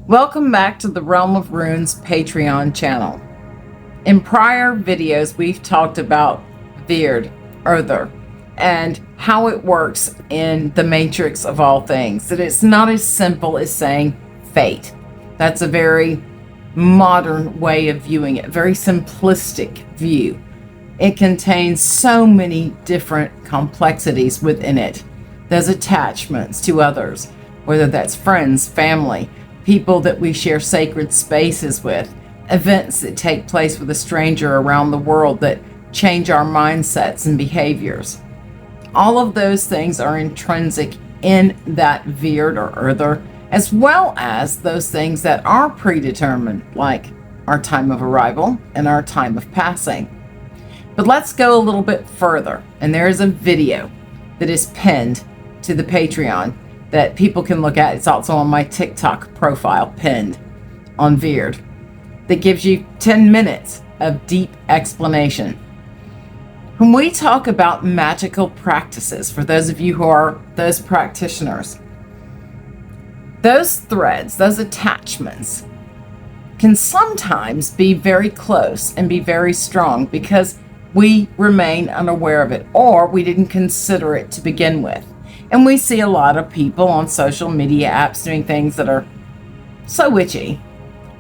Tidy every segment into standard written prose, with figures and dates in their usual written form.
Welcome back to the Realm of Runes Patreon channel. In prior videos, we've talked about Wyrd, Urdr, and how it works in the matrix of all things. That it's not as simple as saying fate. That's a very modern way of viewing it, very simplistic view. It contains so many different complexities within it. There's attachments to others, whether that's friends, family, people that we share sacred spaces with, events that take place with a stranger around the world that change our mindsets and behaviors. All of those things are intrinsic in that Wyrd or Urdr, as well as those things that are predetermined, like our time of arrival and our time of passing. But let's go a little bit further, and there is a video that is pinned to the Patreon that people can look at. It's also on my TikTok profile, pinned on Wyrd, that gives you 10 minutes of deep explanation. When we talk about magical practices, for those of you who are those practitioners, those threads, those attachments can sometimes be very close and be very strong because we remain unaware of it, or we didn't consider it to begin with. And we see a lot of people on social media apps doing things that are so witchy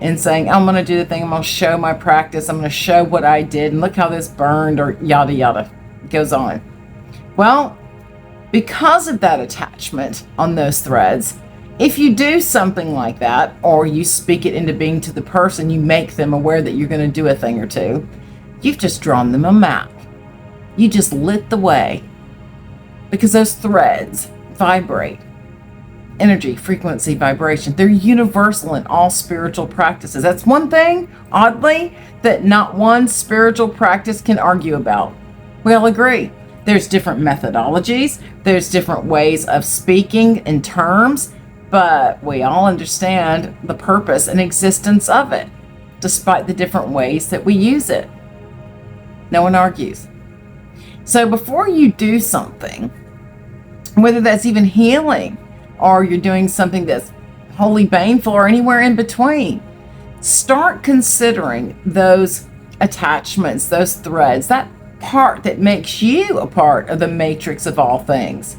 and saying, I'm going to do the thing, I'm going to show my practice, I'm going to show what I did, and look how this burned, or yada yada. It goes on. Well, because of that attachment on those threads, if you do something like that, or you speak it into being to the person, you make them aware that you're going to do a thing or two, you've just drawn them a map. You just lit the way. Because those threads vibrate. Energy, frequency, vibration. They're universal in all spiritual practices. That's one thing, oddly, that not one spiritual practice can argue about. We all agree. There's different methodologies. There's different ways of speaking in terms, but we all understand the purpose and existence of it, despite the different ways that we use it. No one argues. So before you do something, whether that's even healing or you're doing something that's wholly baneful or anywhere in between, start considering those attachments, those threads, that part that makes you a part of the matrix of all things.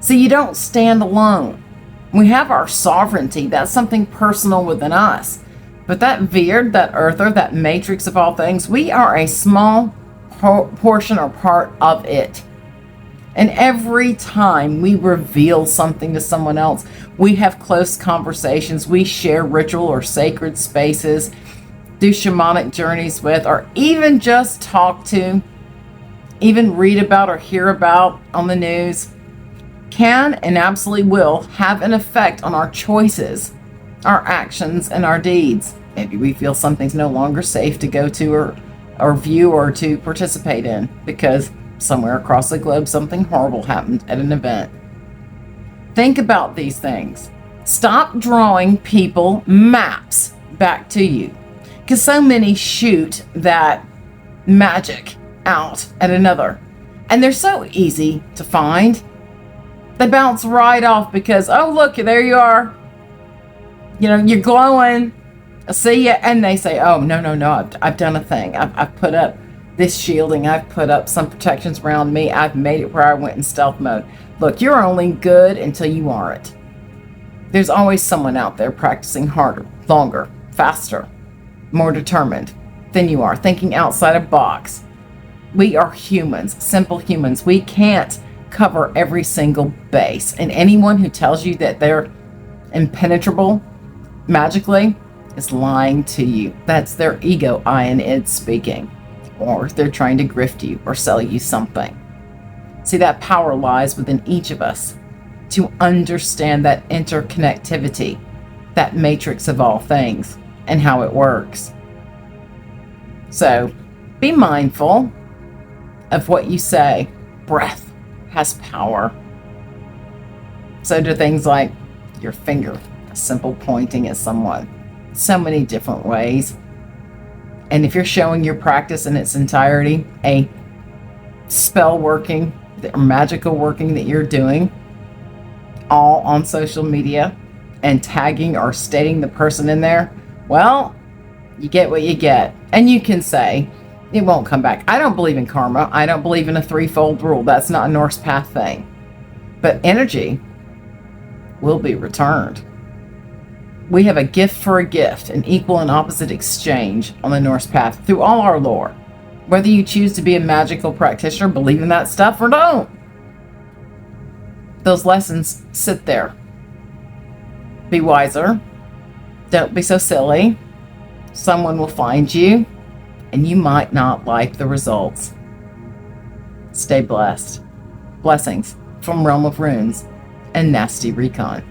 So you don't stand alone. We have our sovereignty. That's something personal within us. But that Wyrd, that Urdr, that matrix of all things, we are a small portion or part of it. And every time we reveal something to someone else, we have close conversations, we share ritual or sacred spaces, do shamanic journeys with, or even just talk to, even read about or hear about on the news, can and absolutely will have an effect on our choices, our actions, and our deeds. Maybe we feel something's no longer safe to go to or view or to participate in because somewhere across the globe something horrible happened at an event. Think about these things. Stop drawing people maps back to you, because so many shoot that magic out at another, and they're so easy to find. They bounce right off because, oh look, there you are, you're glowing, I see you. And they say, oh, no, I've done a thing. I've put up this shielding. I've put up some protections around me. I've made it where I went in stealth mode. Look, you're only good until you aren't. There's always someone out there practicing harder, longer, faster, more determined than you are, thinking outside a box. We are humans, simple humans. We can't cover every single base. And anyone who tells you that they're impenetrable magically is lying to you. That's their ego, I and id speaking. Or they're trying to grift you or sell you something. See, that power lies within each of us to understand that interconnectivity, that matrix of all things, and how it works. So be mindful of what you say. Breath has power. So do things like your finger, a simple pointing at someone. So many different ways. And if you're showing your practice in its entirety, a spell working or magical working that you're doing, all on social media, and tagging or stating the person in there, well, you get what you get. And you can say, it won't come back. I don't believe in karma. I don't believe in a threefold rule. That's not a Norse path thing. But energy will be returned. We have a gift for a gift, an equal and opposite exchange on the Norse path through all our lore. Whether you choose to be a magical practitioner, believe in that stuff, or don't. Those lessons sit there. Be wiser. Don't be so silly. Someone will find you, and you might not like the results. Stay blessed. Blessings from Realm of Runes and Nasty Recon.